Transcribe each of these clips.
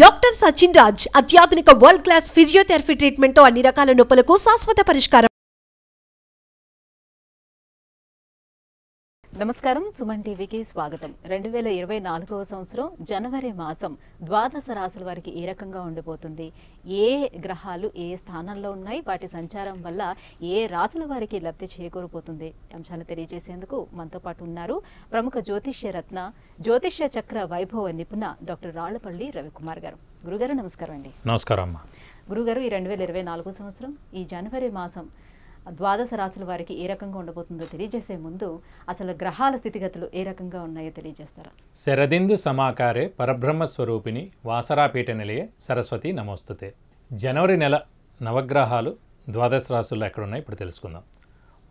Doctor Sachin Raj అత్యాధునిక world class physiotherapy treatment తో అన్ని రకాల నొప్పులకు శాశ్వత పరిష్కారం. నమస్కారం, సుమన్ టీవీకి స్వాగతం. 2024వ సంవత్సరం జనవరి మాసం ద్వాదశ రాశుల వారికి ఏ రకంగా ఉండిపోతుంది, ఏ గ్రహాలు ఏ స్థానంలో ఉన్నాయి, వాటి సంచారం వల్ల ఏ రాశుల వారికి లబ్ధి చేకూరిపోతుంది అంశాలు తెలియజేసేందుకు మనతో పాటు ఉన్నారు ప్రముఖ జ్యోతిష్య రత్న జ్యోతిష్య చక్ర వైభవ నిపుణ డాక్టర్ రాళ్లపల్లి రవికుమార్ గారు. గురుగారు నమస్కారం అండి. నమస్కారం అమ్మా. గురుగారు, ఈ 2024 సంవత్సరం ఈ జనవరి మాసం ద్వాదశ రాశుల వారికి ఏ రకంగా ఉండబోతుందో తెలియజేసే ముందు అసలు గ్రహాల స్థితిగతులు ఏ రకంగా ఉన్నాయో తెలియజేస్తారా? శరదిందు సమాకారే పరబ్రహ్మ స్వరూపిణి వాసరాపీఠ నిలయే సరస్వతి నమోస్తుతే. జనవరి నెల నవగ్రహాలు ద్వాదశ రాశుల్లో ఎక్కడున్నాయి ఇప్పుడు తెలుసుకుందాం.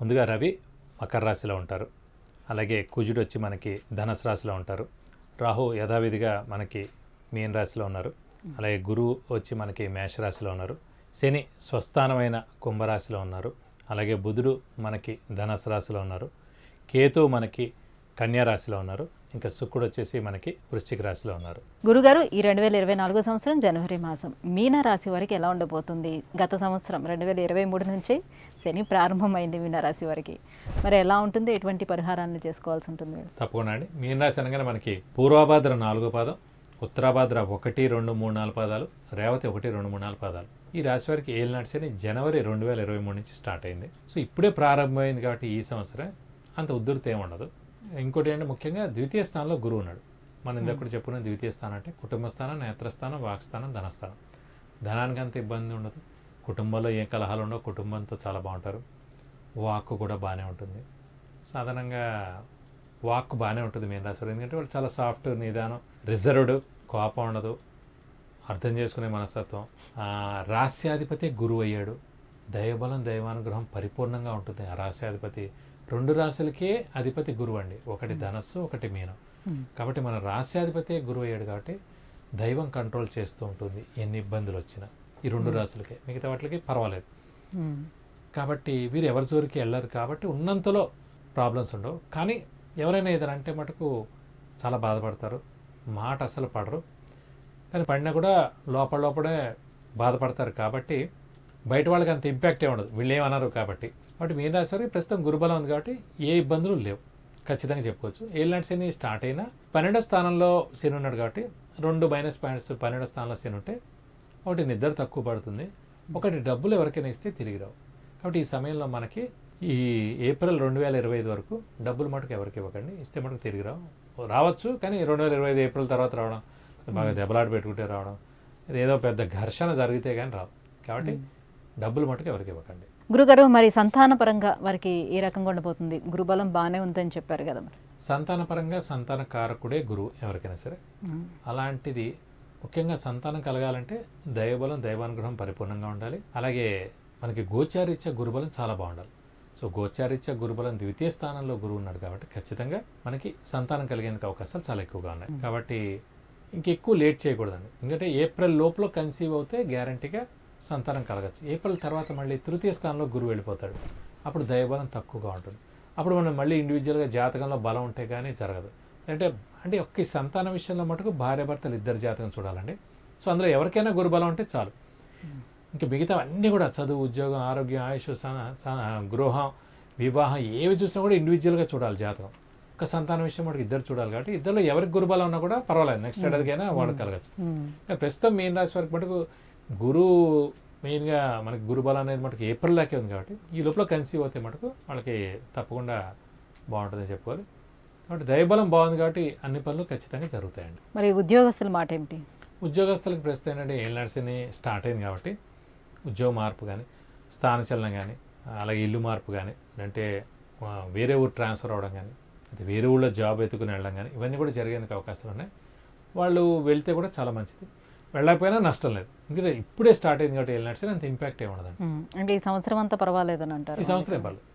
ముందుగా రవి మకర రాశిలో ఉంటారు, అలాగే కుజుడు వచ్చి మనకి ధనుసు రాశిలో ఉంటారు, రాహు యథావిధిగా మనకి మీన రాశిలో ఉన్నారు, అలాగే గురువు వచ్చి మనకి మేషరాశిలో ఉన్నారు, శని స్వస్థానమైన కుంభరాశిలో ఉన్నారు, అలాగే బుధుడు మనకి ధనుసు రాశిలో ఉన్నారు, కేతు మనకి కన్యా రాశిలో ఉన్నారు, ఇంకా శుక్రుడు వచ్చేసి మనకి వృశ్చిక రాశిలో ఉన్నారు. గురుగారు, ఈ 2024 సంవత్సరం జనవరి మాసం మీన రాశి వారికి ఎలా ఉండబోతుంది? గత సంవత్సరం 2023 నుంచి శని ప్రారంభమైంది మీన రాశి వారికి, మరి ఎలా ఉంటుంది? ఎటువంటి పరిహారాన్ని చేసుకోవాల్సి ఉంటుంది? తప్పకుండా అండి. మీన రాశి అనగానే మనకి పూర్వభాద్ర 4వ పాదం, ఉత్తరాభాద్ర 1, 2, 3, 4 పాదాలు, రేవతి 1, 2, 3, 4 పాదాలు. ఈ రాశి వారికి ఏలినాటి శని జనవరి 2023 నుంచి స్టార్ట్ అయింది. సో ఇప్పుడే ప్రారంభమైంది కాబట్టి ఈ సంవత్సరం అంత ఉద్ధృతి ఏమి ఉండదు. ఇంకోటి ఏంటంటే ముఖ్యంగా ద్వితీయ స్థానంలో గురువు ఉన్నాడు. మనం ఇందాక చెప్పుకున్న ద్వితీయ స్థానం అంటే కుటుంబ స్థానం, నేత్రస్థానం, వాక్స్థానం, ధనస్థానం. ధనానికి అంత ఇబ్బంది ఉండదు, కుటుంబంలో ఏ కలహాలు ఉండవు, కుటుంబంతో చాలా బాగుంటారు, వాక్కు కూడా బాగానే ఉంటుంది. సాధారణంగా వాక్కు బాగానే ఉంటుంది మీన రాశి వారు, ఎందుకంటే వాళ్ళు చాలా సాఫ్ట్, నిదానం, రిజర్వ్డ్, కోపం ఉండదు, అర్థం చేసుకునే మనస్తత్వం. రాస్యాధిపతి గురువు అయ్యాడు, దైవబలం దైవానుగ్రహం పరిపూర్ణంగా ఉంటుంది. ఆ రాస్యాధిపతి 2 రాశులకే అధిపతి గురువు అండి, ఒకటి ధనస్సు, ఒకటి మీనం. కాబట్టి మన రాస్యాధిపతి గురువు అయ్యాడు కాబట్టి దైవం కంట్రోల్ చేస్తూ ఉంటుంది ఎన్ని ఇబ్బందులు వచ్చినా. ఈ 2 రాశులకే, మిగతా వాటికి పర్వాలేదు. కాబట్టి వీరు ఎవరి జోరికి వెళ్ళరు కాబట్టి ఉన్నంతలో ప్రాబ్లమ్స్ ఉండవు. కానీ ఎవరైనా ఏదైనా అంటే మటుకు చాలా బాధపడతారు, మాట అసలు పడరు. కానీ పడినా కూడా లోపలే బాధపడతారు కాబట్టి బయట వాళ్ళకి అంత ఇంపాక్ట్ ఉండదు, వీళ్ళు ఏమన్నారు కాబట్టి. కాబట్టి మీన రాశి వారికి ప్రస్తుతం గురుబలం ఉంది కాబట్టి ఏ ఇబ్బందులు లేవు, ఖచ్చితంగా చెప్పుకోవచ్చు. ఏలినాటి శని స్టార్ట్ అయినా 12వ స్థానంలో శని ఉన్నాడు కాబట్టి 2 మైనస్ పాయింట్స్. 12వ స్థానంలో శని ఉంటే ఒకటి నిద్ర తక్కువ పడుతుంది, ఒకటి డబ్బులు ఎవరికైనా ఇస్తే తిరిగి రావు. కాబట్టి ఈ సమయంలో మనకి ఈ ఏప్రిల్ 2025 వరకు డబ్బులు మటుకు ఎవరికి ఇవ్వకండి, ఇస్తే మటుకు తిరిగి రావచ్చు. కానీ 2025 ఏప్రిల్ తర్వాత రావడం, బాగా దెబ్బలాట పెట్టుకుంటే రావడం, ఏదో పెద్ద ఘర్షణ జరిగితే కానీ రావు. కాబట్టి డబ్బులు మటుకు ఎవరికి ఇవ్వకండి. గురుగారు, మరి సంతాన పరంగా వారికి ఏ రకంగా ఉండబోతుంది? గురుబలం బాగానే ఉందని చెప్పారు కదా. మరి సంతాన పరంగా సంతాన కారకుడే గురువు ఎవరికైనా సరే. అలాంటిది ముఖ్యంగా సంతానం కలగాలంటే దైవబలం దైవానుగ్రహం పరిపూర్ణంగా ఉండాలి. అలాగే మనకి గోచారీత్యా గురుబలం చాలా బాగుండాలి. సో గోచారీత్యా గురుబలం ద్వితీయ స్థానంలో గురువు ఉన్నాడు కాబట్టి ఖచ్చితంగా మనకి సంతానం కలిగేందుకు అవకాశాలు చాలా ఎక్కువగా ఉన్నాయి. కాబట్టి ఇంకెక్కువ లేట్ చేయకూడదండి, ఎందుకంటే ఏప్రిల్ లోపల కన్సీవ్ అవుతే గ్యారంటీగా సంతానం కలగచ్చు. ఏప్రిల్ తర్వాత మళ్ళీ తృతీయ స్థానంలో గురువు వెళ్ళిపోతాడు, అప్పుడు దైవబలం తక్కువగా ఉంటుంది. అప్పుడు మనం మళ్ళీ ఇండివిజువల్గా జాతకంలో బలం ఉంటే కానీ జరగదు. అంటే ఒక్క సంతానం విషయంలో మటుకు భార్యాభర్తలు ఇద్దరు జాతకం చూడాలండి. సో అందులో ఎవరికైనా గురుబలం ఉంటే చాలు. ఇంకా మిగతా అన్నీ కూడా చదువు, ఉద్యోగం, ఆరోగ్యం, ఆయుష్, గృహం, వివాహం ఏవి చూసినా కూడా ఇండివిజువల్గా చూడాలి జాతకం. ఒక సంతానం విషయం మనకి ఇద్దరు చూడాలి కాబట్టి ఇద్దరులో ఎవరికి గురుబలం ఉన్నా కూడా పర్వాలేదు, నెక్స్ట్ ఏడాదికైనా వాడు కలగచ్చు. ప్రస్తుతం మీన రాశి వారికి మటుకు గురువు మెయిన్గా మనకి గురుబలం అనేది మటుకు ఏప్రిల్ దాకే ఉంది కాబట్టి ఈ లోపల కన్సీవ్ అవుతే మటుకు వాళ్ళకి తప్పకుండా బాగుంటుందని చెప్పుకోవాలి. కాబట్టి దైవబలం బాగుంది కాబట్టి అన్ని పనులు ఖచ్చితంగా జరుగుతాయండి. మరి ఉద్యోగస్తుల మాట ఏమిటి? ఉద్యోగస్తులకు ప్రస్తుతం ఏంటంటే ఏలినాటి శని స్టార్ట్ అయింది కాబట్టి ఉద్యోగ మార్పు కానీ, స్థానచలనం కానీ, అలాగే ఇల్లు మార్పు కానీ, అంటే వేరే ఊరు ట్రాన్స్ఫర్ అవ్వడం కానీ, అయితే వేరే ఊళ్ళో జాబ్ ఎత్తుకుని వెళ్ళడం కానీ, ఇవన్నీ కూడా జరిగేందుకు అవకాశాలు ఉన్నాయి. వాళ్ళు వెళ్తే కూడా చాలా మంచిది, వెళ్ళకపోయినా నష్టం లేదు. ఎందుకంటే ఇప్పుడే స్టార్ట్ అయింది కాబట్టి ఏలినాటి శని అంత ఇంపాక్ట్ ఏమి ఉండదండి. అంటే ఈ సంవత్సరం అంతా పర్వాలేదని అంటారు? ఈ సంవత్సరం ఏం పర్లేదు.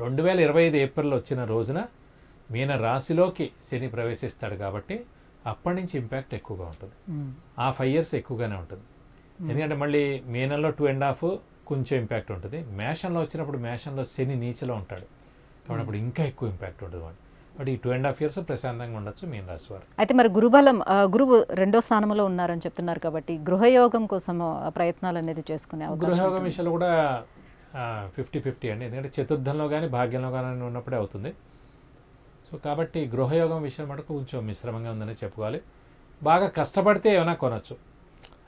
2025 ఏప్రిల్ వచ్చిన రోజున మీన రాశిలోకి శని ప్రవేశిస్తాడు కాబట్టి అప్పటి నుంచి ఇంపాక్ట్ ఎక్కువగా ఉంటుంది. ఆ 5 years ఎక్కువగానే ఉంటుంది. ఎందుకంటే మళ్ళీ మీనంలో 2.5 కొంచెం ఇంపాక్ట్ ఉంటుంది. మేషంలో వచ్చినప్పుడు మేషంలో శని నీచలో ఉంటాడు కాబట్టి అప్పుడు ఇంకా ఎక్కువ ఇంపాక్ట్ ఉంటుంది. బట్ ఈ 2.5 years ప్రశాంతంగా ఉండొచ్చు మీన రాశి వారు. అయితే మరి గురుబలం గురువు 2వ స్థానంలో ఉన్నారని చెప్తున్నారు కాబట్టి గృహయోగం కోసం ప్రయత్నాలు అనేది చేసుకునే అవకాశం గృహయోగం విషయంలో కూడా 50-50 అండి. ఎందుకంటే చతుర్థంలో కానీ భాగ్యంలో కానీ ఉన్నప్పుడే అవుతుంది. సో కాబట్టి గృహయోగం విషయం మటుకు కొంచెం మిశ్రమంగా ఉందని చెప్పుకోవాలి. బాగా కష్టపడితే ఏమైనా కొనొచ్చు,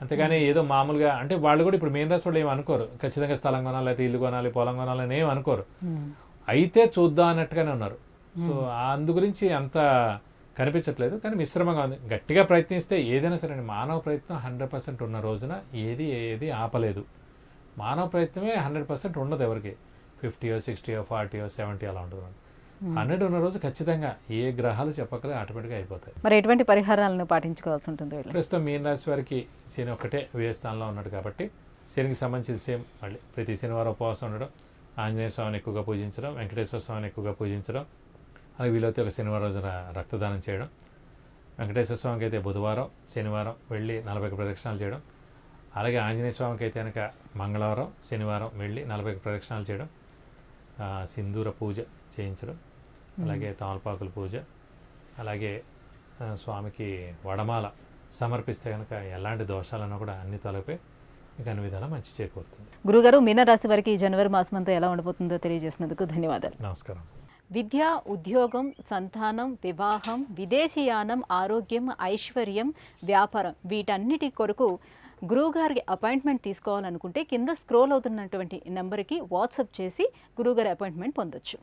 అంతేగాని ఏదో మామూలుగా అంటే వాళ్ళు కూడా ఇప్పుడు మెయిన్ రాశి వాళ్ళు ఏమి అనుకోరు, ఖచ్చితంగా స్థలం కొనాలి, లేకపోతే ఇల్లు కొనాలి, పొలం కొనాలి అని ఏమి అనుకోరు, అయితే చూద్దాం అన్నట్టుగానే ఉన్నారు. సో అందు గురించి అంత కనిపించట్లేదు, కానీ మిశ్రమంగా ఉంది. గట్టిగా ప్రయత్నిస్తే ఏదైనా సరే, మానవ ప్రయత్నం 100% ఉన్న రోజున ఏది ఆపలేదు. మానవ ప్రయత్నమే 100% ఉండదు ఎవరికి, 50, 60, 40, 70 అలా ఉంటుంది. 100 ఉన్న రోజు ఖచ్చితంగా ఏ గ్రహాలు చెప్పకలే ఆటోమేటిక్గా అయిపోతాయి. మరి ఎటువంటి పరిహారాలను పాటించుకోవాల్సి ఉంటుంది? ప్రస్తుతం మీన రాశి వారికి శని ఒక్కటే వ్యయ స్థానంలో ఉన్నాడు కాబట్టి శనికి సంబంధించి సేమ్ మళ్ళీ ప్రతి శనివారం ఉపవాసం ఉండడం, ఆంజనేయ స్వామిని ఎక్కువగా పూజించడం, వెంకటేశ్వర స్వామిని ఎక్కువగా పూజించడం, అలాగే వీలైతే ఒక శనివారం రోజున రక్తదానం చేయడం, వెంకటేశ్వర స్వామికి అయితే బుధవారం శనివారం వెళ్ళి 40 ప్రదక్షిణాలు చేయడం, అలాగే ఆంజనేయ స్వామికి అయితే కనుక మంగళవారం శనివారం వెళ్ళి 40 ప్రదక్షిణాలు చేయడం, సింధూర పూజ చేయించడం, అలాగే తమలపాకుల పూజ, అలాగే స్వామికి వడమాల సమర్పిస్తే కనుక ఎలాంటి దోషాలన్నా కూడా అన్ని తొలగిపోయి మీకు అన్ని విధాలా మంచి చేకూరుతుంది. గురుగారు, మీనరాశి వారికి జనవరి మాసం అంతా ఎలా ఉండబోతుందో తెలియజేసినందుకు ధన్యవాదాలు. నమస్కారం. విద్య, ఉద్యోగం, సంతానం, వివాహం, విదేశీయానం, ఆరోగ్యం, ఐశ్వర్యం, వ్యాపారం వీటన్నిటి కొరకు గురువుగారికి అపాయింట్మెంట్ తీసుకోవాలనుకుంటే కింద స్క్రోల్ అవుతున్నటువంటి నెంబర్కి వాట్సాప్ చేసి గురువుగారి అపాయింట్మెంట్ పొందొచ్చు.